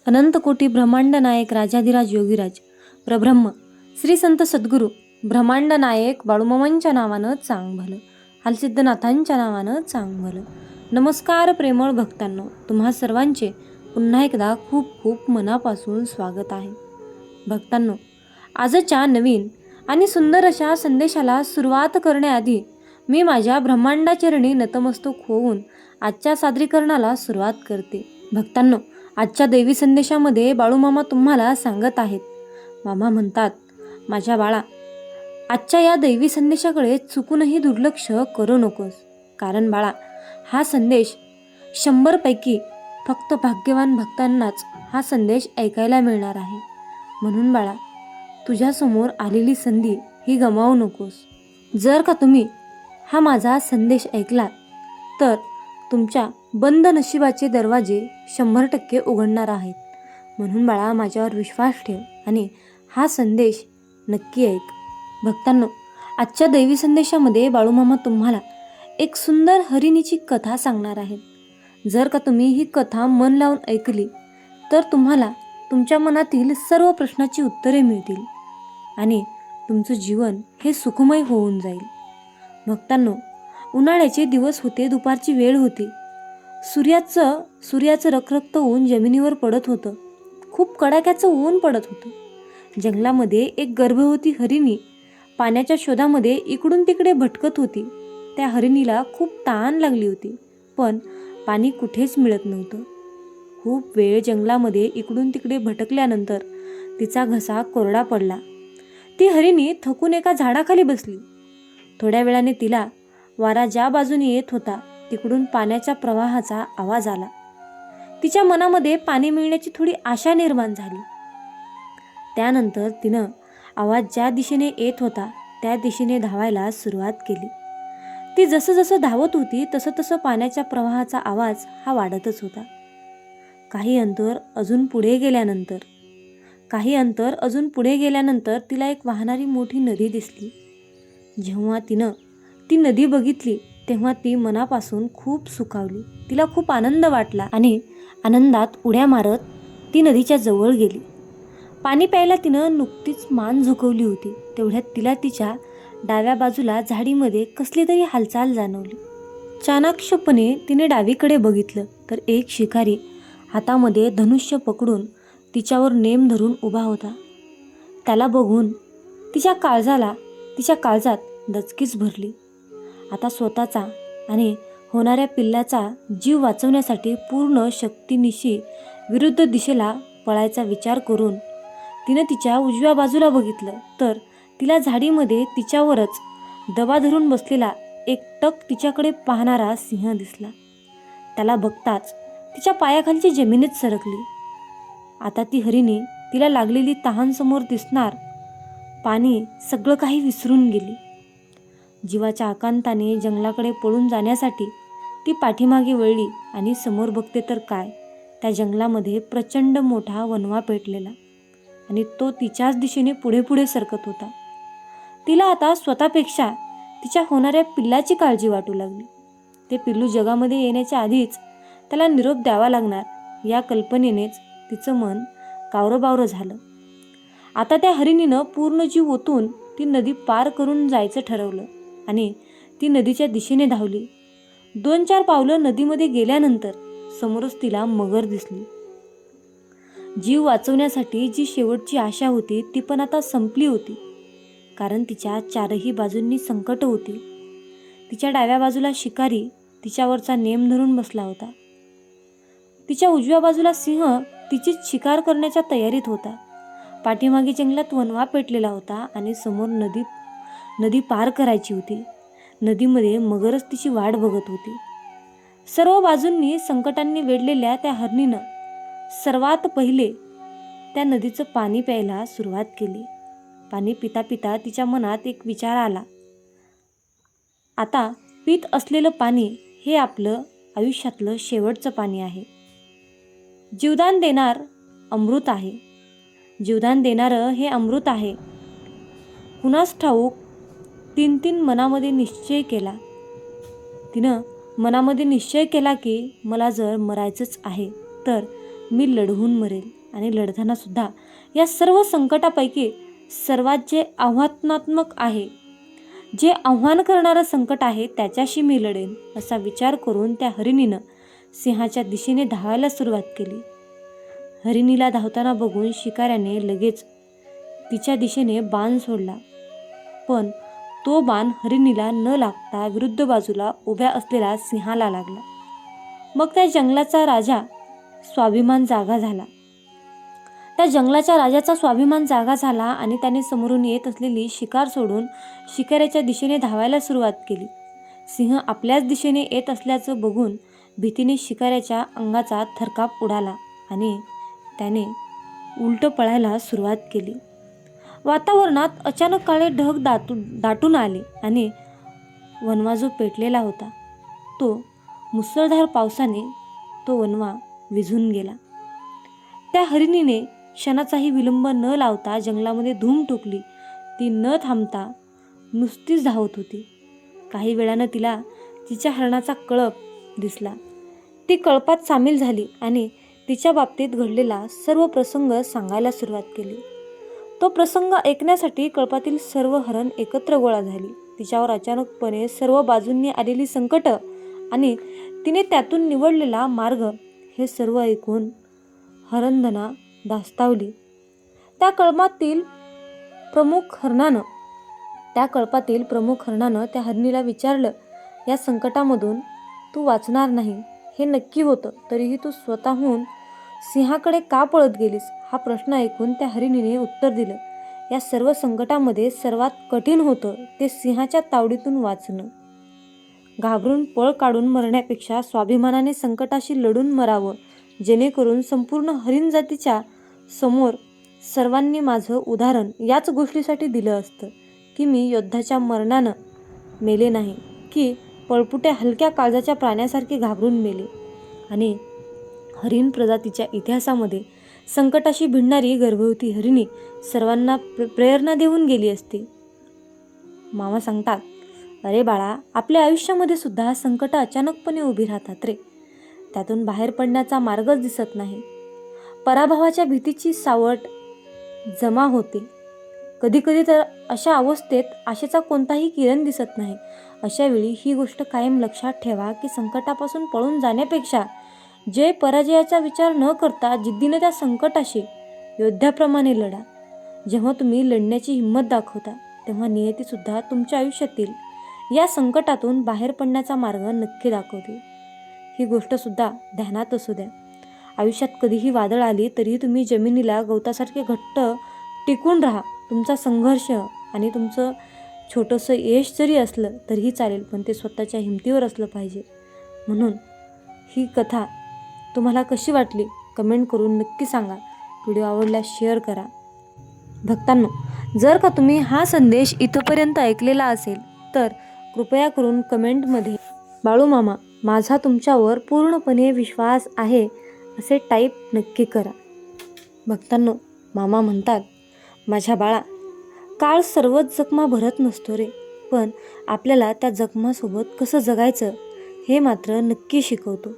अनंत कोटी ब्रह्मांड नायक राजाधिराज योगीराज प्रब्रह्म श्री संत सद्गुरू ब्रह्मांड नायक बाळूमामांच्या नावानं चांग भलं, हालसिद्धनाथांच्या नावानं चांग भलं. नमस्कार प्रेमळ भक्तांनो, तुम्हा सर्वांचे पुन्हा एकदा खूप खूप मनापासून स्वागत आहे. भक्तांनो, आजच्या नवीन आणि सुंदर अशा संदेशाला सुरुवात करण्याआधी मी माझ्या ब्रह्मांडाचरणी नतमस्तक होऊन आजच्या सादरीकरणाला सुरुवात करते. भक्तांनो, आजच्या दैवी संदेशामध्ये बाळूमामा तुम्हाला सांगत आहेत. मामा म्हणतात, माझ्या बाळा, आजच्या या दैवी संदेशाकडे चुकूनही दुर्लक्ष करू नकोस. कारण बाळा, हा संदेश 100 पैकी फक्त भाग्यवान भक्तांनाच हा संदेश ऐकायला मिळणार आहे. म्हणून बाळा, तुझ्यासमोर आलेली संधी ही गमावू नकोस. जर का तुम्ही हा माझा संदेश ऐकला तर तुमच्या बंद नशिबाचे दरवाजे 100% उघडणार आहेत. म्हणून बाळा, माझ्यावर विश्वास ठेव आणि हा संदेश नक्की ऐक. भक्तांनो, आजच्या दैवी संदेशामध्ये बाळूमामा तुम्हाला एक सुंदर हरिणीची कथा सांगणार आहेत. जर का तुम्ही ही कथा मन लावून ऐकली तर तुम्हाला तुमच्या मनातील सर्व प्रश्नाची उत्तरे मिळतील आणि तुमचं जीवन हे सुखमय होऊन जाईल. भक्तांनो, उन्हाळ्याचे दिवस होते, दुपारची वेळ होती. सूर्याचं रखरखत ऊन जमिनीवर पडत होतं. खूप कडाक्याचं ऊन पडत होतं. जंगलामध्ये एक गर्भवती हरिणी पाण्याच्या शोधामध्ये इकडून तिकडे भटकत होती. त्या हरिणीला खूप तहान लागली होती, पण पाणी कुठेच मिळत नव्हतं. खूप वेळ जंगलामध्ये इकडून तिकडे भटकल्यानंतर तिचा घसा कोरडा पडला. ती हरिणी थकून एका झाडाखाली बसली. थोड्या वेळाने तिला वारा ज्या बाजूने येत होता तिकडून पाण्याच्या प्रवाहाचा आवाज आला. तिच्या मनामध्ये पाणी मिळण्याची थोडी आशा निर्माण झाली. त्यानंतर तिनं आवाज ज्या दिशेने येत होता त्या दिशेने धावायला सुरुवात केली. ती जसं धावत होती तसं पाण्याच्या प्रवाहाचा आवाज हा वाढतच होता. काही अंतर अजून पुढे गेल्यानंतर तिला एक वाहणारी मोठी नदी दिसली. जेव्हा तिनं ती नदी बघितली तेव्हा ती मनापासून खूप सुखावली. तिला खूप आनंद वाटला आणि आनंदात उड्या मारत ती नदीच्या जवळ गेली. पाणी प्यायला तिनं नुकतीच मान झुकवली होती. तेवढ्यात तिला तिच्या डाव्या बाजूला झाडीमध्ये कसली तरी हालचाल जाणवली. चाणाक्षपणे तिने डावीकडे बघितलं तर एक शिकारी हातामध्ये धनुष्य पकडून तिच्यावर नेम धरून उभा होता. त्याला बघून तिच्या काळजात दचकीच भरली. आता स्वतःचा आणि होणाऱ्या पिल्लाचा जीव वाचवण्यासाठी पूर्ण शक्तीनिशी विरुद्ध दिशेला पळायचा विचार करून तिने तिच्या उजव्या बाजूला बघितलं तर तिला झाडीमध्ये तिच्यावरच दबा धरून बसलेला एक टक तिच्याकडे पाहणारा सिंह दिसला. त्याला बघताच तिच्या पायाखालची जमिनीत सरकली. आता ती हरिणी तिला लागलेली तहान समोर दिसणार, पाणी सगळं काही विसरून गेली. जीवाच्या आकांताने जंगलाकडे पळून जाण्यासाठी ती पाठीमागे वळली आणि समोर बघते तर काय, त्या जंगलामध्ये प्रचंड मोठा वणवा पेटलेला आणि तो तिच्याच दिशेने पुढे सरकत होता. तिला आता स्वतःपेक्षा तिच्या होणाऱ्या पिल्लाची काळजी वाटू लागली. ते पिल्लू जगामध्ये येण्याच्या आधीच त्याला निरोप द्यावा लागणार या कल्पनेनेच तिचं मन कावरबावरं झालं. आता त्या हरिणीनं पूर्ण जीव ओतून ती नदी पार करून जायचं ठरवलं आणि ती नदीच्या दिशेने धावली. 2-4 पावलं नदीमध्ये गेल्यानंतर समोरच तिला मगर दिसली. जीव वाचवण्यासाठी जी शेवटची आशा होती ती पण आता संपली होती. कारण तिच्या चारही बाजूंनी संकट होती. तिच्या डाव्या बाजूला शिकारी तिच्यावरचा नेम धरून बसला होता. तिच्या उजव्या बाजूला सिंह तिचीच शिकार करण्याच्या तयारीत होता. पाठीमागे जंगलात वणवा पेटलेला होता आणि समोर नदी पार करायची होती. नदीमध्ये मगरच तिची वाट बघत होती. सर्व बाजूंनी संकटांनी वेढलेल्या त्या हरणीनं सर्वात पहिले त्या नदीचं पाणी प्यायला सुरुवात केली. पाणी पिता पिता तिच्या मनात एक विचार आला. आता पीत असलेलं पाणी हे आपलं आयुष्यातलं शेवटचं पाणी आहे. जीवदान देणारं हे अमृत आहे. कुणास ठाऊक तिनं मनामध्ये निश्चय केला की मला जर मरायचंच आहे तर मी लढवून मरेल आणि लढताना सुद्धा या सर्व संकटापैकी सर्वात जे आव्हानात्मक आहे, जे आव्हान करणारं संकट आहे त्याच्याशी मी लढेन असा विचार करून त्या हरिणीनं सिंहाच्या दिशेने धावायला सुरुवात केली. हरिणीला धावताना बघून शिकाऱ्याने लगेच तिच्या दिशेने बाण सोडला, पण तो बाण हरिणीला न लागता विरुद्ध बाजूला उभ्या असलेला सिंहाला लागला. मग त्या जंगलाचा राजा स्वाभिमान जागा झाला. त्या जंगलाच्या राजाचा स्वाभिमान जागा झाला आणि त्याने समोरून येत असलेली शिकार सोडून शिकाऱ्याच्या दिशेने धावायला सुरुवात केली. सिंह आपल्याच दिशेने येत असल्याचं बघून भीतीने शिकाऱ्याच्या अंगाचा थरकाप उडाला आणि त्याने उलट पळायला सुरुवात केली. वातावरणात अचानक काळे ढग दाटून आले आणि वणवा जो पेटलेला होता तो मुसळधार पावसाने तो वणवा विझून गेला. त्या हरिणीने क्षणाचाही विलंब न लावता जंगलामध्ये धूम ठोकली. ती न थांबता नुसतीच धावत होती. काही वेळानं तिला तिच्या हरणाचा कळप दिसला. ती कळपात सामील झाली आणि तिच्या बाबतीत घडलेला सर्व प्रसंग सांगायला सुरुवात केली. तो प्रसंग ऐकण्यासाठी कळपातील सर्व हरण एकत्र गोळा झाली. तिच्यावर अचानकपणे सर्व बाजूंनी आलेली संकट आणि तिने त्यातून निवडलेला मार्ग हे सर्व ऐकून हरणधना धास्तावली. त्या कळपातील प्रमुख हरणानं त्या हरणीला विचारलं, या संकटामधून तू वाचणार नाही हे नक्की होतं, तरीही तू स्वतःहून सिंहाकडे का पळत गेलीस? हा प्रश्न ऐकून त्या हरिणीने उत्तर दिलं, या सर्व संकटामध्ये सर्वात कठीण होतं ते सिंहाच्या तावडीतून वाचणं. घाबरून पळ काढून मरण्यापेक्षा स्वाभिमानाने संकटाशी लढून मरावं, जेणेकरून संपूर्ण हरिण जातीच्या समोर सर्वांनी माझं उदाहरण याच गोष्टीसाठी दिलं असतं की मी युद्धाच्या मरणानं मेले नाही, की पळपुट्या हलक्या काळजाच्या प्राण्यासारखे घाबरून मेले. आणि हरिण प्रजातीच्या इतिहासामध्ये संकटाशी भिडणारी गर्भवती हरिणी सर्वांना प्रेरणा देऊन गेली असती. मामा सांगतात, अरे बाळा, आपल्या आयुष्यामध्ये सुद्धा संकट अचानकपणे उभी राहतात रे. त्यातून बाहेर पडण्याचा मार्गच दिसत नाही. पराभवाच्या भीतीची सावट जमा होते. कधीकधी तर अशा अवस्थेत आशेचा कोणताही किरण दिसत नाही. अशा वेळी ही गोष्ट कायम लक्षात ठेवा की संकटापासून पळून जाण्यापेक्षा जय पराजयाचा विचार न करता जिद्दीने त्या संकटाशी योद्ध्याप्रमाणे लढा. जेव्हा तुम्ही लढण्याची हिंमत दाखवता तेव्हा नियतीसुद्धा तुमच्या आयुष्यातील या संकटातून बाहेर पडण्याचा मार्ग नक्की दाखवते. ही गोष्टसुद्धा ध्यानात असू द्या. आयुष्यात कधीही वादळ आली तरीही तुम्ही जमिनीला गवतासारखे घट्ट टिकून राहा. तुमचा संघर्ष आणि तुमचं छोटंसं यश जरी असलं तरीही चालेल, पण ते स्वतःच्या हिमतीवर असलं पाहिजे. म्हणून ही कथा तुम्हाला कशी वाटली कमेंट करून नक्की सांगा. व्हिडिओ आवडल्यास शेअर करा. भक्तांनो, जर का तुम्ही हा संदेश इथंपर्यंत ऐकलेला असेल तर कृपया करून कमेंटमध्ये बाळू मामा, माझा तुमच्यावर पूर्णपणे विश्वास आहे असे टाईप नक्की करा. भक्तांनो, मामा म्हणतात, माझ्या बाळा, काळ सर्वच जखमा भरत नसतो रे, पण आपल्याला त्या जखमासोबत कसं जगायचं हे मात्र नक्की शिकवतो.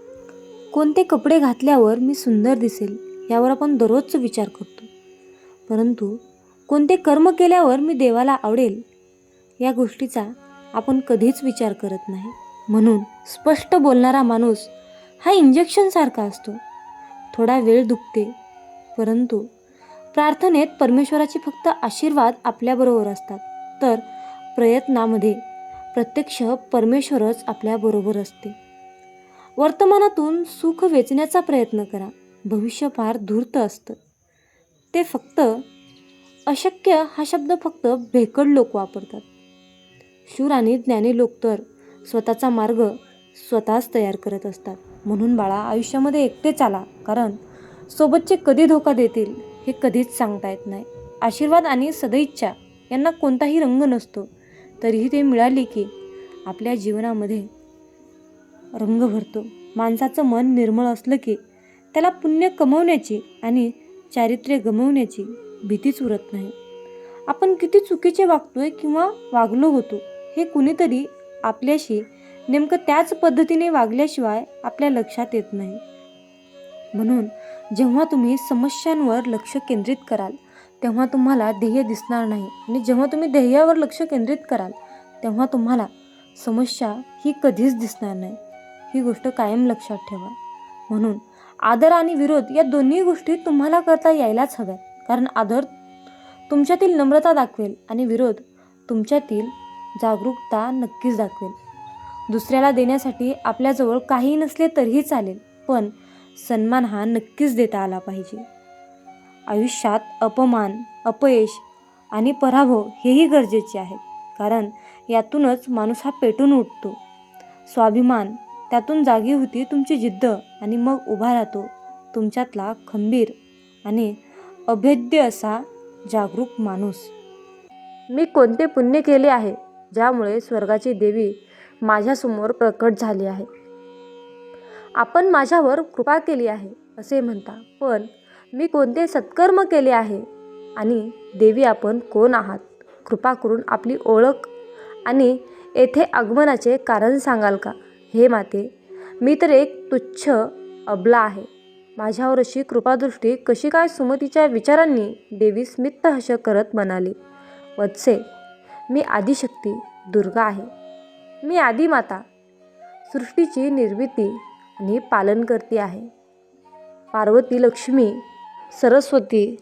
कोणते कपडे घातल्यावर मी सुंदर दिसेल यावर आपण दररोजच विचार करतो, परंतु कोणते कर्म केल्यावर मी देवाला आवडेल या गोष्टीचा आपण कधीच विचार करत नाही. म्हणून स्पष्ट बोलणारा माणूस हा इंजेक्शनसारखा असतो. थोडा वेळ दुखते, परंतु प्रार्थनेत परमेश्वराचे फक्त आशीर्वाद आपल्याबरोबर असतात. तर प्रयत्नामध्ये प्रत्यक्ष परमेश्वरच आपल्याबरोबर असते. वर्तमानातून सुख वेचण्याचा प्रयत्न करा. भविष्य फार धूर्त असतं. ते फक्त अशक्य हा शब्द फक्त भेकड लोक वापरतात. शूर आणि ज्ञानी लोक तर स्वतःचा मार्ग स्वतःच तयार करत असतात. म्हणून बाळा, आयुष्यामध्ये एकटे चाला, कारण सोबतचे कधी धोका देतील हे कधीच सांगता येत नाही. आशीर्वाद आणि सदिच्छा यांना कोणताही रंग नसतो, तरीही ते मिळाले की आपल्या जीवनामध्ये रंग भरतो. माणसाचं मन निर्मळ असलं की त्याला पुण्य कमवण्याची आणि चारित्र्य गमावण्याची भीतीच उरत नाही. आपण किती चुकीचे वागतोय किंवा वागलो होतो हे कुणीतरी आपल्याशी नेमकं त्याच पद्धतीने वागल्याशिवाय आपल्या लक्षात येत नाही. म्हणून जेव्हा तुम्ही समस्यांवर लक्ष केंद्रित कराल तेव्हा तुम्हाला ध्येय दिसणार नाही, आणि जेव्हा तुम्ही ध्येयावर लक्ष केंद्रित कराल तेव्हा तुम्हाला समस्या ही कधीच दिसणार नाही. ही गोष्ट कायम लक्षात ठेवा. म्हणून आदर आणि विरोध या दोन्ही गोष्टी तुम्हाला करता यायलाच हव्यात. कारण आदर तुमच्यातील नम्रता दाखवेल आणि विरोध तुमच्यातील जागरूकता नक्कीच दाखवेल. दुसऱ्याला देण्यासाठी आपल्याजवळ काही नसले तरीही चालेल, पण सन्मान हा नक्कीच देता आला पाहिजे. आयुष्यात अपमान, अपयश आणि पराभव हेही गरजेचे आहेत, कारण यातूनच माणूस हा पेटून उठतो. स्वाभिमान, त्यातून जागी होती तुमची जिद्द, आणि मग उभा राहतो तुमच्यातला खंबीर आणि अभेद्य असा जागरूक माणूस. मी कोणते पुण्य केले आहे ज्यामुळे स्वर्गाची देवी माझ्यासमोर प्रकट झाली आहे. आपण माझ्यावर कृपा केली आहे असे म्हणता, पण मी कोणते सत्कर्म केले आहे? आणि देवी आपण कोण आहात? कृपा करून आपली ओळख आणि येथे आगमनाचे कारण सांगाल का? हे माते, मी तर एक तुच्छ अबला आहे. माझ्यावर अशी कृपादृष्टी कशी काय? सुमतीच्या विचारांनी देवी स्मितहास्य करत म्हणाली, वत्से, मी आदिशक्ती दुर्गा आहे. मी आदिमाता, सृष्टीची निर्मिती आणि पालन करते आहे. पार्वती, लक्ष्मी, सरस्वती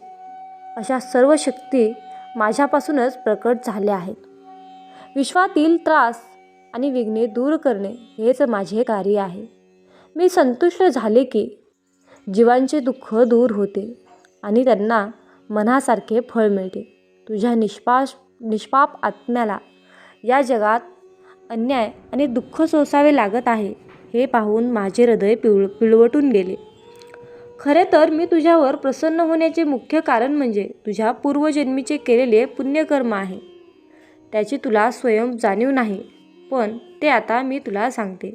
अशा सर्व शक्ती माझ्यापासूनच प्रकट झाल्या आहेत. विश्वातील त्रास आणि विघ्ने दूर करणे हेच माझे कार्य आहे. मी संतुष्ट झाले की जीवांचे दुःख दूर होते आणि त्यांना मनासारखे फळ मिळते. तुझ्या निष्पाप आत्म्याला या जगात अन्याय आणि दुःख सोसावे लागत आहे हे पाहून माझे हृदय पिळवटून गेले. खरे तर मी तुझ्यावर प्रसन्न होण्याचे मुख्य कारण म्हणजे तुझ्या पूर्वजन्मीचे केलेले पुण्यकर्म आहे. त्याची तुला स्वयं जाणीव नाही, पण ते आता मी तुला सांगते.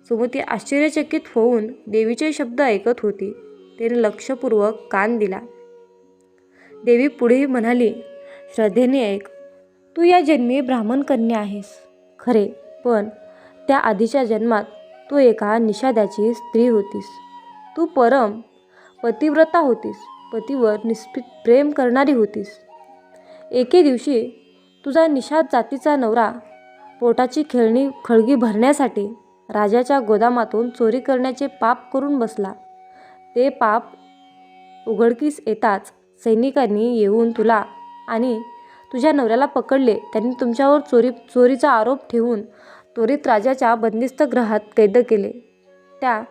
सुमती आश्चर्यचकित होऊन देवीचे शब्द ऐकत होती. तिने लक्षपूर्वक कान दिला. देवी पुढे म्हणाली, श्रद्धेने ऐक. तू या जन्मी ब्राह्मण कन्या आहेस खरे, पण त्या आधीच्या जन्मात तू एका निषाद्याची स्त्री होतीस. तू परम पतिव्रता होतीस. पतीवर निष्पित प्रेम करणारी होतीस. एके दिवशी तुझा निषाद जातीचा नवरा पोटाची खळगी भरण्यासाठी राजाच्या गोदामातून चोरी करण्याचे पाप करून बसला. ते पाप उघडकीस येताच सैनिकांनी येऊन तुला आणि तुझ्या नवऱ्याला पकडले. त्यांनी तुमच्यावर चोरीचा आरोप ठेवून त्वरित राजाच्या बंदिस्त गृहात कैद केले. त्या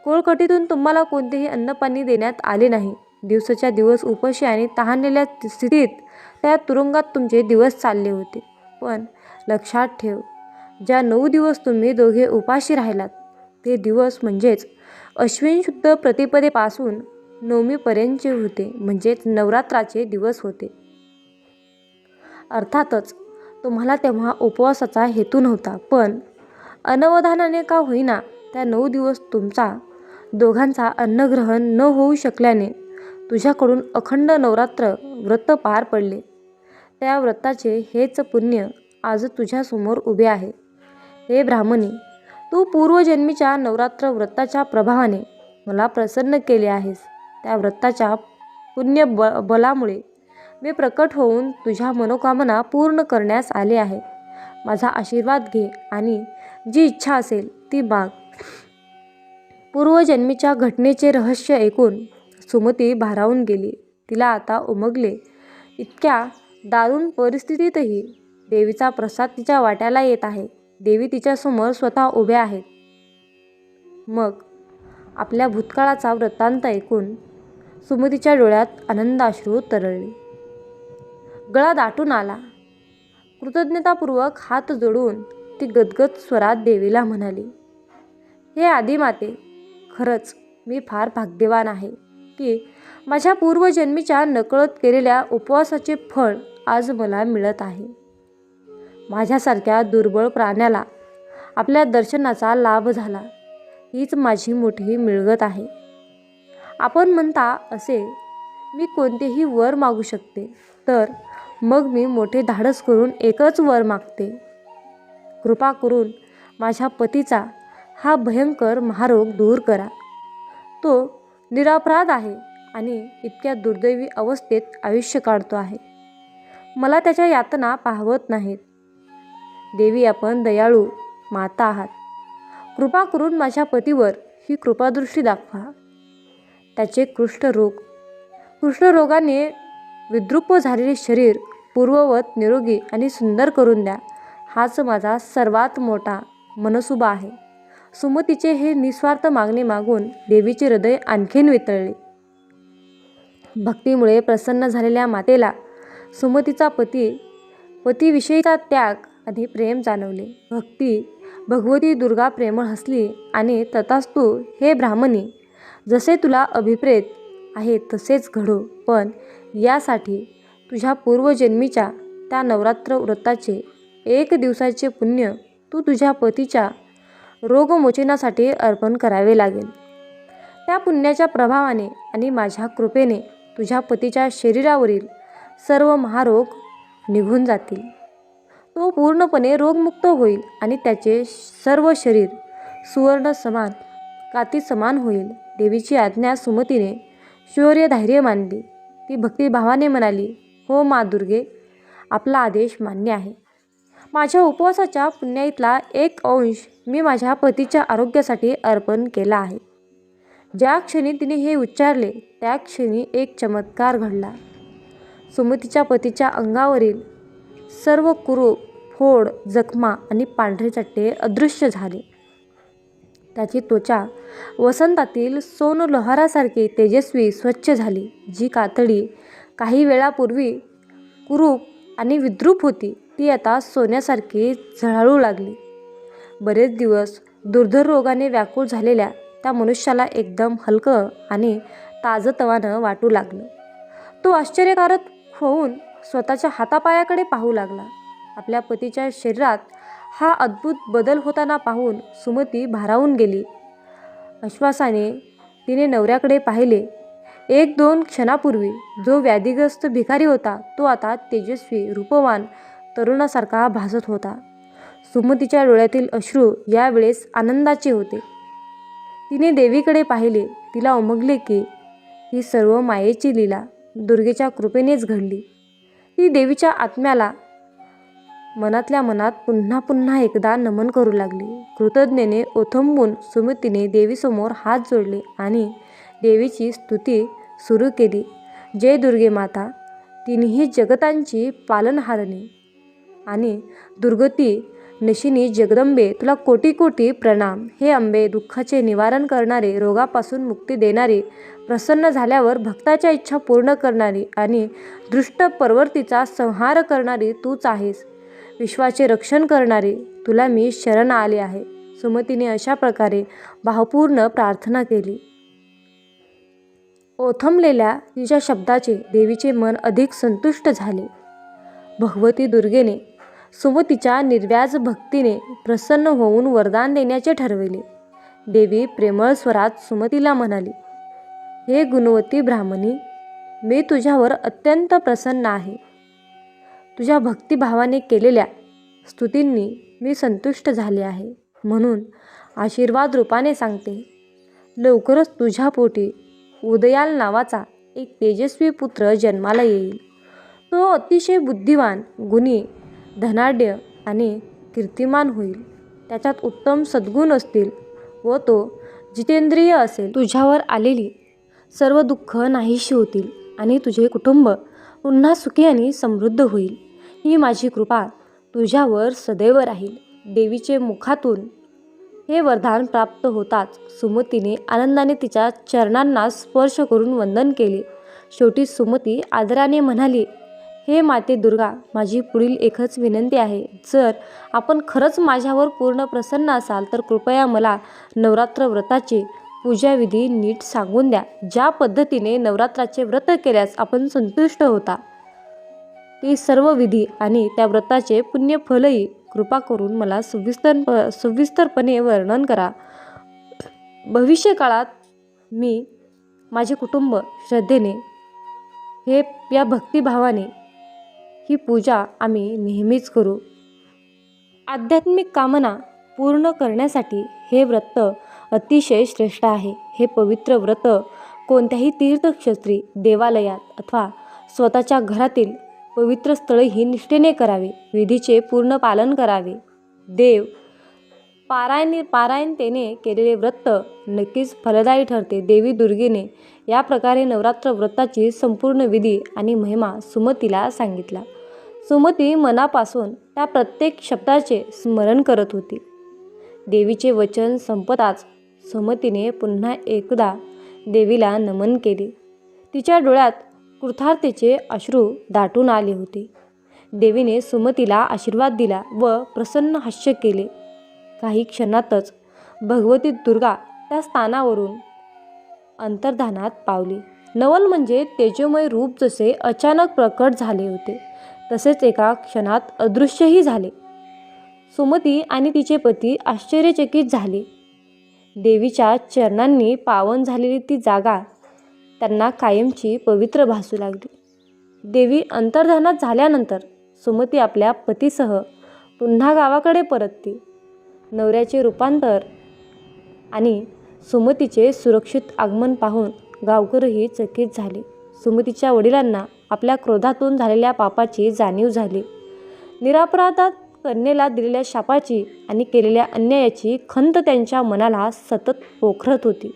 कोळकटीतून तुम्हाला कोणतेही अन्नपाणी देण्यात आले नाही. दिवसाच्या दिवस उपाशी आणि तहानलेल्या स्थितीत त्या तुरुंगात तुमचे दिवस चालले होते. पण लक्षात ठेव, ज्या 9 दिवस तुम्ही दोघे उपाशी राहिलात ते दिवस म्हणजेच अश्विन शुद्ध प्रतिपदेपासून नवमीपर्यंतचे होते, म्हणजेच नवरात्राचे दिवस होते. अर्थातच तुम्हाला तेव्हा उपवासाचा हेतू नव्हता, पण अनवधानाने का होईना त्या 9 दिवस तुमचा दोघांचा अन्नग्रहण न होऊ शकल्याने तुझ्याकडून अखंड नवरात्र व्रत पार पडले. त्या व्रताचे हेच पुण्य आज तुझ्यासमोर उभे आहे. हे ब्राह्मणी, तू पूर्वजन्मीच्या नवरात्र व्रताच्या प्रभावाने मला प्रसन्न केले आहेस. त्या व्रताच्या पुण्य बलामुळे मी प्रकट होऊन तुझ्या मनोकामना पूर्ण करण्यास आले आहे. माझा आशीर्वाद घे आणि जी इच्छा असेल ती माग. पूर्वजन्मीच्या घटनेचे रहस्य ऐकून सुमती भारावून गेली. तिला आता उमगले. इतक्या दारुण परिस्थितीतही देवीचा प्रसाद तिच्या वाट्याला येत आहे. देवी तिच्यासमोर स्वतः उभ्या आहेत. मग आपल्या भूतकाळाचा वृत्तांत ऐकून सुमतीच्या डोळ्यात आनंदाश्रू तरळले. गळा दाटून आला. कृतज्ञतापूर्वक हात जोडून ती गदगद स्वरात देवीला म्हणाली, हे आदिमाते, खरंच मी फार भाग्यवान आहे की माझ्या पूर्वजन्मीच्या नकळत केलेल्या उपवासाचे फळ आज मला मिळत आहे. माझ्यासारख्या दुर्बळ प्राण्याला आपल्या दर्शनाचा लाभ झाला, हीच माझी मोठी मिळगत आहे. आपण म्हणता असे मी कोणतेही वर मागू शकते, तर मग मी मोठे धाडस करून एकच वर मागते. कृपा करून माझ्या पतीचा हा भयंकर महारोग दूर करा. तो निरपराध आहे आणि इतक्या दुर्दैवी अवस्थेत आयुष्य काढतो आहे. मला त्याच्या यातना पाहवत नाहीत. देवी, आपण दयाळू माता आहात. कृपा करून माझ्या पतीवर ही कृपादृष्टी दाखवा. त्याचे कुष्ठरोगाने विद्रुप झालेले शरीर पूर्ववत निरोगी आणि सुंदर करून द्या. हाच माझा सर्वात मोठा मनसुबा आहे. सुमतीचे हे निस्वार्थ मागणे मागून देवीचे हृदय आणखीन वितळले. भक्तीमुळे प्रसन्न झालेल्या मातेला सुमतीचा पतीविषयीचा त्याग आणि प्रेम जाणवले. भगवती दुर्गा प्रेमळ हसली आणि तथास्तु हे ब्राह्मणी, जसे तुला अभिप्रेत आहे तसेच घडो. पण यासाठी तुझ्या पूर्वजन्मीच्या त्या नवरात्र व्रताचे 1 दिवसाचे पुण्य तू तुझ्या पतीच्या रोगमोचनासाठी अर्पण करावे लागेल. त्या पुण्याच्या प्रभावाने आणि माझ्या कृपेने तुझ्या पतीच्या शरीरावरील सर्व महारोग निघून जातील. तो पूर्णपणे रोगमुक्त होईल आणि त्याचे सर्व शरीर सुवर्ण समान काती समान होईल. देवीची आज्ञा सुमतीने शौर्यधैर्य मानली. ती भक्तिभावाने म्हणाली, हो मा दुर्गे, आपला आदेश मान्य आहे. माझ्या उपवासाच्या पुण्याईतला 1 अंश मी माझ्या पतीच्या आरोग्यासाठी अर्पण केला आहे. ज्या क्षणी तिने हे उच्चारले त्या क्षणी एक चमत्कार घडला. सुमतीच्या पतीच्या अंगावरील सर्व कुरूप, फोड, जखमा आणि पांढरे चट्टे अदृश्य झाले. त्याची त्वचा वसंतातील सोनलोहारासारखी तेजस्वी स्वच्छ झाली. जी कातडी काही वेळापूर्वी कुरूप आणि विद्रूप होती ती आता सोन्यासारखी झळाळू लागली. बरेच दिवस दुर्धर रोगाने व्याकुळ झालेल्या त्या मनुष्याला एकदम हलकं आणि ताजतवानं वाटू लागलं. तो आश्चर्यकारक होऊन स्वतःच्या हातापायाकडे पाहू लागला. आपल्या पतीच्या शरीरात हा अद्भुत बदल होताना पाहून सुमती भारावून गेली. आश्वासाने तिने नवऱ्याकडे पाहिले. 1-2 क्षणापूर्वी जो व्याधिग्रस्त भिकारी होता तो आता तेजस्वी, रूपवान तरुणासारखा भासत होता. सुमतीच्या डोळ्यातील अश्रू यावेळेस आनंदाचे होते. तिने देवीकडे पाहिले. तिला उमगले की ही सर्व मायेची लीला दुर्गेच्या कृपेनेच घडली. ती देवीच्या आत्म्याला मनातल्या मनात पुन्हा पुन्हा एकदा नमन करू लागली. कृतज्ञतेने ओथंबून सुमतीने देवीसमोर हात जोडले आणि देवीची स्तुती सुरू केली. जय दुर्गे माता, तिन्ही जगतांची पालनहारिणी आणि दुर्गती नशिनी जगदंबे, तुला कोटी कोटी प्रणाम. हे अंबे, दुःखाचे निवारण करणारे, रोगापासून मुक्ती देणारी, प्रसन्न झाल्यावर भक्ताच्या इच्छा पूर्ण करणारी आणि दुष्ट प्रवृत्तीचा संहार करणारी तूच आहेस. विश्वाचे रक्षण करणारी, तुला मी शरण आले आहे. सुमतीने अशा प्रकारे भावपूर्ण प्रार्थना केली. ओथंबलेल्या तिच्या शब्दाचे देवीचे मन अधिक संतुष्ट झाले. भगवती दुर्गेने सुमतीच्या निर्व्याज भक्तीने प्रसन्न होऊन वरदान देण्याचे ठरविले. देवी प्रेमळ स्वरात सुमतीला म्हणाली, हे गुणवती ब्राह्मणी, मी तुझ्यावर अत्यंत प्रसन्न आहे. तुझ्या भक्तिभावाने केलेल्या स्तुतींनी मी संतुष्ट झाले आहे. म्हणून आशीर्वाद रूपाने सांगते, लवकरच तुझ्या पोटी उदयाल नावाचा एक तेजस्वी पुत्र जन्माला येईल. तो अतिशय बुद्धिवान, गुणी, धनाढ्य आणि कीर्तिमान होईल. त्याच्यात उत्तम सद्गुण असतील व तो जितेंद्रिय असेल. तुझ्यावर आलेली सर्व दुःख नाहीशी होतील आणि तुझे कुटुंब पुन्हा सुखी आणि समृद्ध होईल. ही माझी कृपा तुझ्यावर सदैव राहील. देवीचे मुखातून हे वरदान प्राप्त होताच सुमतीने आनंदाने तिच्या चरणांना स्पर्श करून वंदन केले. शेवटी सुमती आदराने म्हणाली, हे माते दुर्गा, माझी पुढील एकच विनंती आहे. जर आपण खरंच माझ्यावर पूर्ण प्रसन्न असाल तर कृपया मला नवरात्र व्रताचे पूजाविधी नीट सांगून द्या. ज्या पद्धतीने नवरात्राचे व्रत केल्यास आपण संतुष्ट होता ती सर्व विधी आणि त्या व्रताचे पुण्यफलही कृपा करून मला सविस्तरपणे वर्णन करा. भविष्यकाळात मी, माझे कुटुंब श्रद्धेने या भक्तिभावाने ही पूजा आम्ही नेहमीच करू. आध्यात्मिक कामना पूर्ण करण्यासाठी हे व्रत अतिशय श्रेष्ठ आहे. हे पवित्र व्रत कोणत्याही तीर्थक्षेत्री, देवालयात अथवा स्वतःच्या घरातील पवित्र स्थळही निष्ठेने करावे. विधीचे पूर्ण पालन करावे. देव पारायणतेने केलेले व्रत नक्कीच फलदायी ठरते. देवी दुर्गेने या प्रकारे नवरात्र व्रताची संपूर्ण विधी आणि महिमा सुमतीला सांगितला. सुमती मनापासून त्या प्रत्येक शब्दाचे स्मरण करत होती. देवीचे वचन संपताच सुमतीने पुन्हा एकदा देवीला नमन केले. तिच्या डोळ्यात कृतार्थतेचे अश्रू दाटून आले होते. देवीने सुमतीला आशीर्वाद दिला व प्रसन्न हास्य केले. काही क्षणातच भगवती दुर्गा त्या स्थानावरून अंतर्धानात पावली. नवल म्हणजे तेजोमय रूप जसे अचानक प्रकट झाले होते तसेच एका क्षणात अदृश्यही झाले. सुमती आणि तिचे पती आश्चर्यचकित झाले. देवीच्या चरणांनी पावन झालेली ती जागा त्यांना कायमची पवित्र भासू लागली. देवी अंतर्धानात झाल्यानंतर सुमती आपल्या पतीसह पुन्हा गावाकडे परतली. नवऱ्याचे रूपांतर आणि सुमतीचे सुरक्षित आगमन पाहून गावकरीही चकित झाले. सुमतीच्या वडिलांना आपल्या क्रोधातून झालेल्या पापाची जाणीव झाली. निरपराधात कन्येला दिलेल्या शापाची आणि केलेल्या अन्यायाची खंत त्यांच्या मनाला सतत पोखरत होती.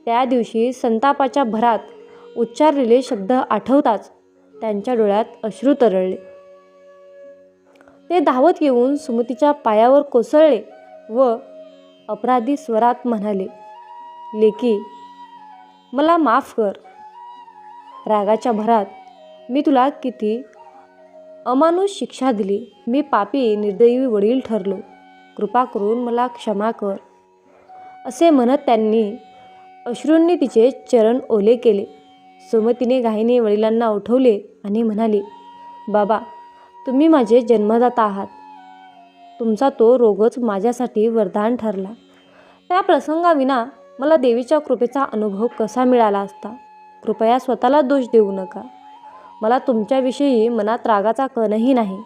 त्या दिवशी संतापाच्या भरात उच्चारलेले शब्द आठवताच त्यांच्या डोळ्यात अश्रू तरळले. ते धावत येऊन सुमतीच्या पायावर कोसळले व अपराधी स्वरात म्हणाले, लेकी, मला माफ कर. रागाच्या भरात मी तुला किती अमानुष शिक्षा दिली. मी पापी निर्दयी वडील ठरलो. कृपा करून मला क्षमा कर. असे म्हणत त्यांनी अश्रूंनी तिचे चरण ओले केले. सुमतीने घाईने वडिलांना उठवले आणि म्हणाली, बाबा, तुम्ही माझे जन्मदाता आहात. तुमचा तो रोगच माझ्यासाठी वरदान ठरला. त्या प्रसंगाविना मला देवीच्या कृपेचा अनुभव कसा मिळाला असता. कृपया स्वतःला दोष देऊ नका. मला तुमच्याविषयी मनात रागाचा कणही नाही.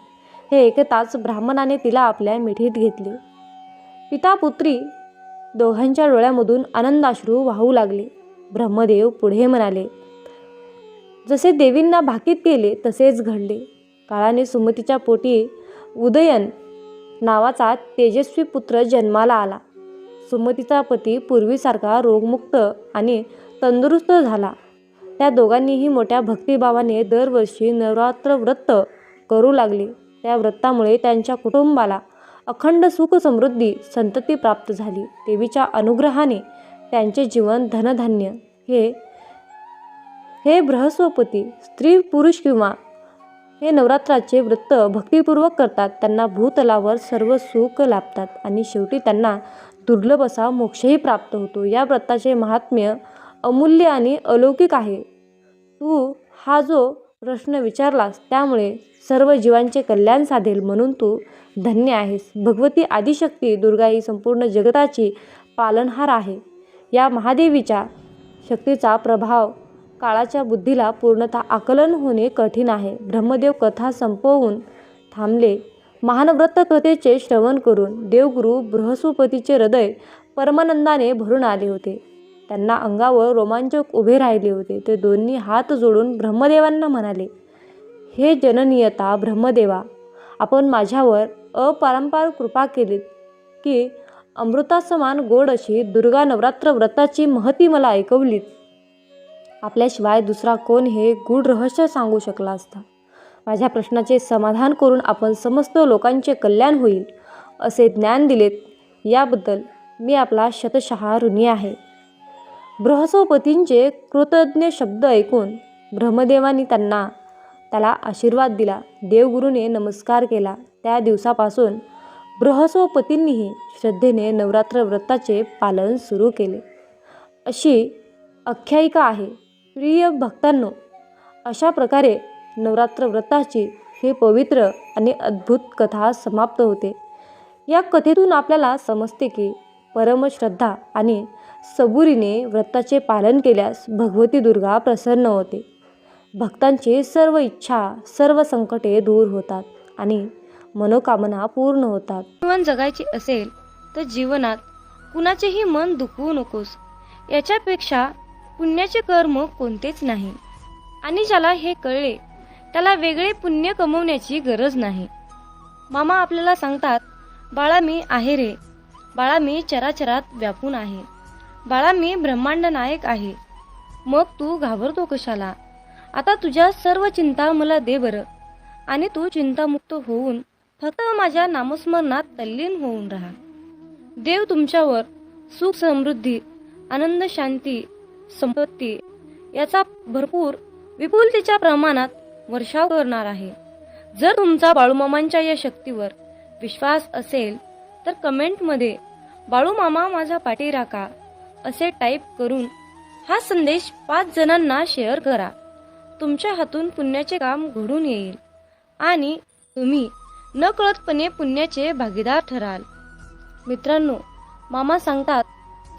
हे ऐकताच ब्राह्मणाने तिला आपल्या मिठीत घेतले. पिता पुत्री दोघांच्या डोळ्यामधून आनंदाश्रू वाहू लागले. ब्रह्मदेव पुढे म्हणाले, जसे देवींना भाकीत केले तसेच घडले. काळाने सुमतीच्या पोटी उदयन नावाचा तेजस्वी पुत्र जन्माला आला. सुमतीचा पती पूर्वीसारखा रोगमुक्त आणि तंदुरुस्त झाला. त्या दोघांनीही मोठ्या भक्तिभावाने दरवर्षी नवरात्र व्रत करू लागले. त्या व्रतामुळे त्यांच्या कुटुंबाला अखंड सुख समृद्धी संतती प्राप्त झाली. देवीच्या अनुग्रहाने त्यांचे जीवन धनधान्य. हे बृहस्पती स्त्री पुरुष किंवा हे नवरात्राचे व्रत भक्तिपूर्वक करतात त्यांना भूतलावर सर्व सुख लाभतात आणि शेवटी त्यांना दुर्लभ असा मोक्षही प्राप्त होतो. या व्रताचे महात्म्य अमूल्य आणि अलौकिक आहे. तू हा जो प्रश्न विचारलास त्यामुळे सर्व जीवांचे कल्याण साधेल म्हणून तू धन्य आहेस. भगवती आदिशक्ती दुर्गा ही संपूर्ण जगताची पालनहार आहे. या महादेवीच्या शक्तीचा प्रभाव काळाच्या बुद्धीला पूर्णतः आकलन होणे कठीण आहे. ब्रह्मदेव कथा संपवून थांबले. महान व्रत कथेचे श्रवण करून देवगुरु बृहस्पतीचे हृदय परमानंदाने भरून आले होते. त्यांना अंगावर रोमांचक उभे राहिले होते. ते दोन्ही हात जोडून ब्रह्मदेवांना म्हणाले, हे जननीयता ब्रह्मदेवा, आपण माझ्यावर अपरंपार कृपा केलीत की अमृतासमान गोड अशी दुर्गा नवरात्र व्रताची महती मला ऐकवलीत. आपल्याशिवाय दुसरा कोण हे गूढ रहस्य सांगू शकला असता. माझ्या प्रश्नाचे समाधान करून आपण समस्त लोकांचे कल्याण होईल असे ज्ञान दिलेत. याबद्दल मी आपला शतशः ऋणी आहे. बृहस्पतींचे कृतज्ञ शब्द ऐकून ब्रह्मदेवांनी त्याला आशीर्वाद दिला. देवगुरूने नमस्कार केला. त्या दिवसापासून बृहस्पतींनीही श्रद्धेने नवरात्र व्रताचे पालन सुरू केले अशी आख्यायिका आहे. प्रिय भक्तांनो, अशा प्रकारे नवरात्र व्रताची ही पवित्र आणि अद्भुत कथा समाप्त होते. या कथेतून आपल्याला समजते की परमश्रद्धा आणि सबुरीने व्रताचे पालन केल्यास भगवती दुर्गा प्रसन्न होते. भक्तांची सर्व इच्छा, सर्व संकटे दूर होतात आणि मनोकामना पूर्ण होतात. जीवन जगायचे असेल तर जीवनात कुणाचेही मन दुखवू नकोस. याच्यापेक्षा पुण्याचे कर्म कोणतेच नाही आणि ज्याला हे कळले त्याला वेगळे पुण्य कमवण्याची गरज नाही. मामा आपल्याला सांगतात, बाळा मी आहे रे, बाळा मी चराचरात व्यापून आहे, बाळा मी ब्रह्मांड नायक आहे. मग तू घाबरतो कशाला? आता तुझ्या सर्व चिंता मला दे बरं, आणि तू चिंतामुक्त होऊन फक्त माझ्या नामस्मरणात तल्लीन होऊन राहा. देव तुमच्यावर सुख समृद्धी आनंद शांती संपत्ती याचा भरपूर विपुलतेच्या प्रमाणात वर्षाव करणार आहे. जर तुमचा बाळूमामांच्या या शक्तीवर विश्वास असेल तर कमेंटमध्ये बाळूमामा माझा पाठी राखा असे टाईप करून हा संदेश 5 जणांना शेअर करा. तुमच्या हातून पुण्याचे काम घडून येईल आणि तुम्ही नकळतपणे पुण्याचे भागीदार ठराल. मित्रांनो, मामा सांगतात,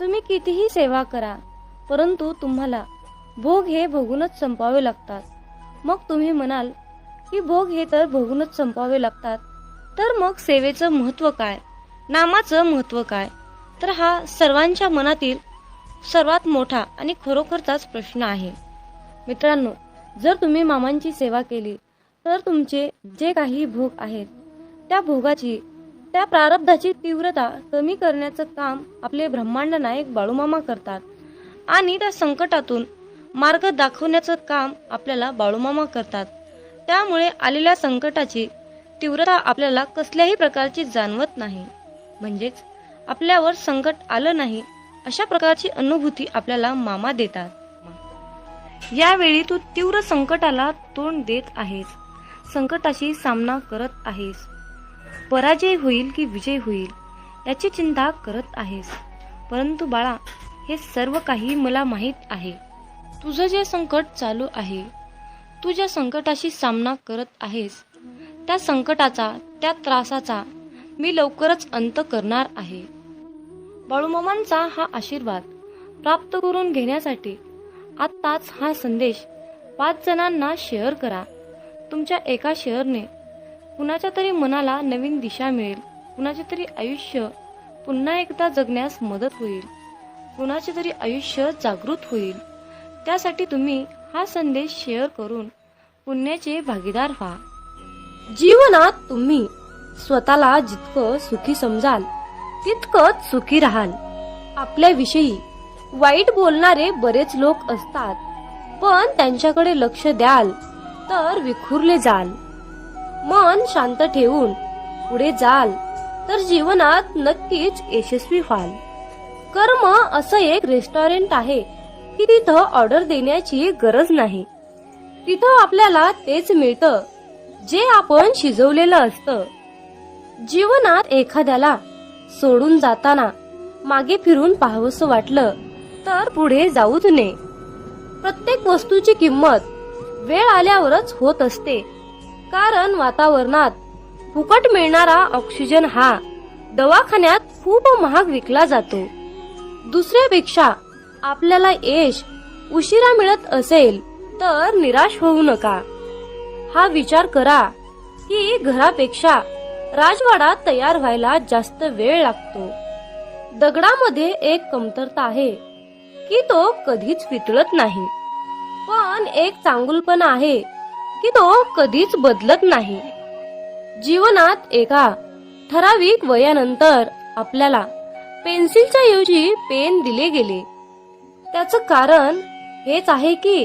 तुम्ही कितीही सेवा करा परंतु तुम्हाला भोग हे भोगूनच संपवावे लागतात. मग तुम्ही म्हणाल की भोग हे तर भोगूनच संपवावे लागतात, तर मग सेवेचं महत्त्व काय, नामाचं महत्त्व काय? तर हा सर्वांच्या मनातील सर्वात मोठा आणि खरोखरचाच प्रश्न आहे. मित्रांनो, जर तुम्ही मामांची सेवा केली तर तुमचे जे काही भोग आहेत त्या भोगाची त्या प्रारब्धाची तीव्रता कमी करण्याचं काम आपले ब्रह्मांड नायक बाळूमामा करतात आणि त्या संकटातून मार्ग दाखवण्याचं काम आपल्याला बाळूमामा करतात. त्यामुळे आलेल्या संकटाची तीव्रता आपल्याला कसल्याही प्रकारची जाणवत नाही, म्हणजेच आपल्यावर संकट आलं नाही अशा प्रकारची अनुभूती आपल्याला मामा देतात. यावेळी तू तीव्र संकटाला तोंड देत आहेस, संकटाशी सामना करत आहेस. पराजय होईल की विजय होईल याची चिंता करत आहेस. परंतु बाळा, हे सर्व काही मला माहीत आहे. तुझं जे संकट चालू आहे, तू ज्या संकटाशी सामना करत आहेस त्या संकटाचा त्या त्रासाचा मी लवकरच अंत करणार आहे. बाळूमामांचा हा आशीर्वाद प्राप्त करून घेण्यासाठी आत्ताच हा संदेश 5 जणांना शेअर करा. तुमच्या एका शेअरने कुणाच्या तरी मनाला नवीन दिशा मिळेल, कुणाचे तरी आयुष्य पुन्हा एकदा जगण्यास मदत होईल, कुणाचे तरी आयुष्य जागृत होईल. त्यासाठी तुम्ही हा संदेश शेअर करून पुण्याचे भागीदार व्हा. जीवनात तुम्ही स्वतःला जितकं सुखी समजाल तितकंच सुखी राहाल. आपल्याविषयी वाईट बोलणारे बरेच लोक असतात, पण त्यांच्याकडे लक्ष द्याल तर विखुरले जाल. मन शांत ठेवून पुढे जाल तर जीवनात नक्कीच यशस्वी व्हाल. कर्म असं एक रेस्टॉरंट आहे की तिथं ऑर्डर देण्याची गरज नाही. तिथं आपल्याला तेच मिळतं जे आपण शिजवलेलं असतं. जीवनात एखाद्याला सोडून जाताना मागे फिरून पाहावंसं वाटलं तर पुढे जाऊच नये. प्रत्येक वस्तूची किंमत वेळ आल्यावरच होत असते, कारण वातावरणात फुकट मिळणारा ऑक्सिजन हा दवाखान्यात खूप महाग विकला जातो. दुसऱ्यापेक्षा आपल्याला यश उशिरा मिळत असेल तर निराश होऊ नका. हा विचार करा की घरापेक्षा राजवाडा तयार व्हायला जास्त वेळ लागतो. दगडामध्ये एक कमतरता आहे की तो कधीच वितळत नाही, पण एक चांगुलपणा आहे की तो कधीच बदलत नाही. जीवनात एका ठराविक वयानंतर आपल्याला पेन्सिलच्या ऐवजी पेन दिले गेले. त्याचं कारण हेच आहे की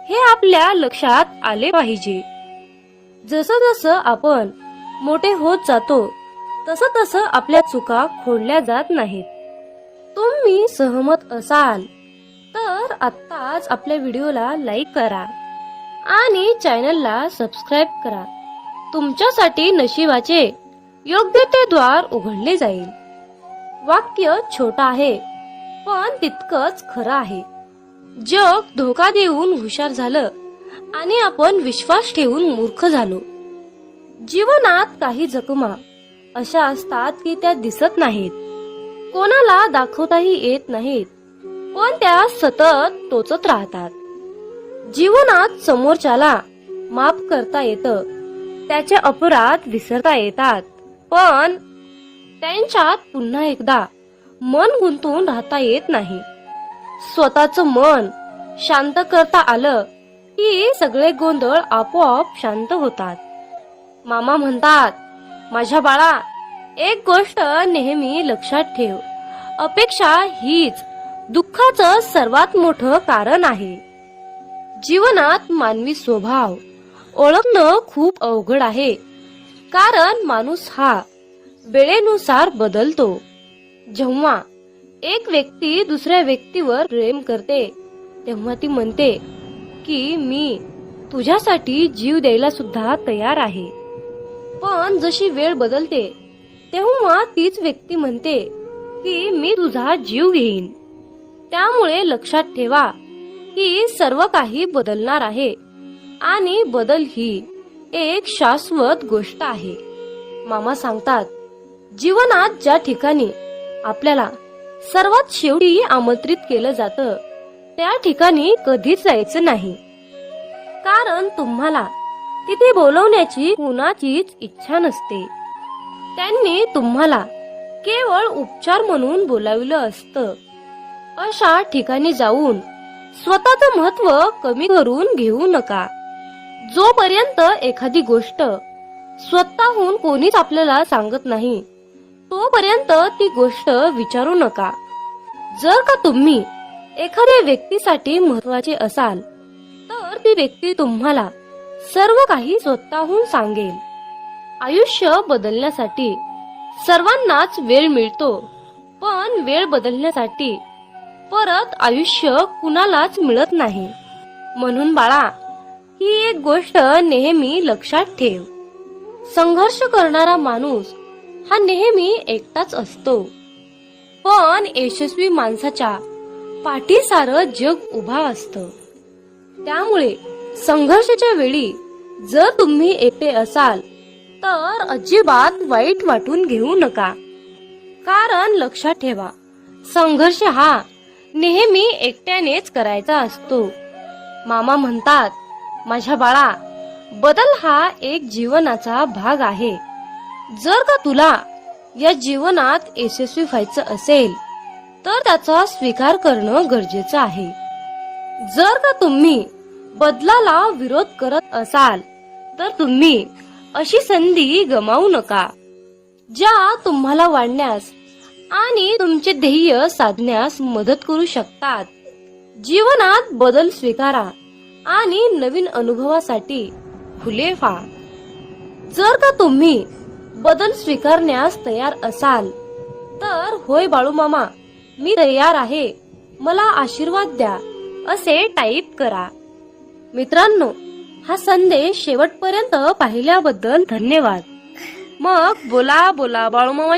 हे आपल्या लक्षात आले पाहिजे. जसं जसं आपण मोठे होत जातो तसं तसं आपल्या चुका खोडल्या जात नाहीत. तुम्ही सहमत असाल तर आत्ताच आपल्या व्हिडिओला लाईक करा आणि चॅनलला सबस्क्राईब करा. तुमच्यासाठी नशिबाचे योग्य ते द्वार उघडले जाईल. वाक्य छोटं आहे पण तितकंच खरं आहे. जग धोका देऊन हुशार झालं आणि आपण विश्वास ठेवून मूर्ख झालो. जीवनात काही जखमा अशा असतात की त्या दिसत नाहीत, कोणाला दाखवताही येत नाहीत, पण त्या सतत टोचत राहतात. जीवनात समोरच्याला माफ करता येतं, त्याचे अपराध विसरता येतात, पण त्यांच्यात पुन्हा एकदा मन गुंतून राहता येत नाही. स्वतःचं मन शांत करता आलं की सगळे गोंधळ आपोआप शांत होतात. मामा म्हणतात, माझ्या बाळा, एक गोष्ट नेहमी लक्षात ठेव. अपेक्षा हीच दुःखाचं सर्वात मोठं कारण आहे. जीवनात मानवी स्वभाव ओळखणं खूप अवघड आहे, कारण माणूस हा वेळेनुसार बदलतो. जेव्हा एक व्यक्ती दुसऱ्या व्यक्तीवर प्रेम करते तेव्हा ती म्हणते की मी तुझ्यासाठी जीव द्यायला सुद्धा तयार आहे. पण जशी वेळ बदलते तेव्हा तीच व्यक्ती म्हणते की मी तुझा जीव घेईन. त्यामुळे लक्षात ठेवा की सर्व काही बदलणार आहे आणि बदल ही एक शाश्वत गोष्ट आहे. मामा सांगतात, जीवनात ज्या ठिकाणी आपल्याला सर्वात शेवटी आमंत्रित केलं जातं त्या ठिकाणी कधीच जायचं नाही, कारण तुम्हाला तिथे बोलवण्याची कुणाचीच इच्छा नसते. त्यांनी तुम्हाला केवळ उपचार म्हणून बोलावलं असतं. अशा ठिकाणी जाऊन स्वतःचं महत्व कमी करून घेऊ नका. जोपर्यंत एखादी गोष्ट स्वतःहून कोणीच आपल्याला सांगत नाही तोपर्यंत ती गोष्ट विचारू नका. जर का तुम्ही एखाद्या व्यक्तीसाठी महत्वाचे असाल तर ती व्यक्ती तुम्हाला सर्व काही स्वतःहून सांगेल. आयुष्य बदलण्यासाठी सर्वांनाच वेळ मिळतो, पण वेळ बदलण्यासाठी परत आयुष्य कुणालाच मिळत नाही. म्हणून बाळा, ही एक गोष्ट नेहमी लक्षात ठेव. संघर्ष करणारा माणूस हा नेहमी एकटाच असतो, पण यशस्वी माणसाच्या पाठी सारं जग उभा असतं. त्यामुळे संघर्षाच्या वेळी जर तुम्ही एकटे असाल तर अजिबात वाईट वाटून घेऊ नका, कारण लक्षात ठेवा, संघर्ष हा नेहमी एकट्यानेच करायचा असतो. मामा म्हणतात, माझ्या बाळा, बदल हा एक जीवनाचा भाग आहे. जर का तुला या जीवनात यशस्वी व्हायचं असेल तर त्याचा स्वीकार करणं गरजेचं आहे. जर का तुम्ही बदलाला विरोध करत असाल तर तुम्ही अशी संधी गमावू नका, ज्या तुम्हाला वाढण्यास आणि तुमचे ध्येय साधण्यास मदत करू शकतात. जीवनात बदल स्वीकारा आणि नवीन अनुभवासाठी खुले व्हा. जर का तुम्ही बदल स्वीकारण्यास तयार असाल तर होय बाळू मामा, मी तयार आहे, मला आशीर्वाद द्या, असे टाईप करा. मित्रांनो, हा संदेश शेवटपर्यंत पाहिल्याबद्दल धन्यवाद. मग बोला बोला बाळू मामा.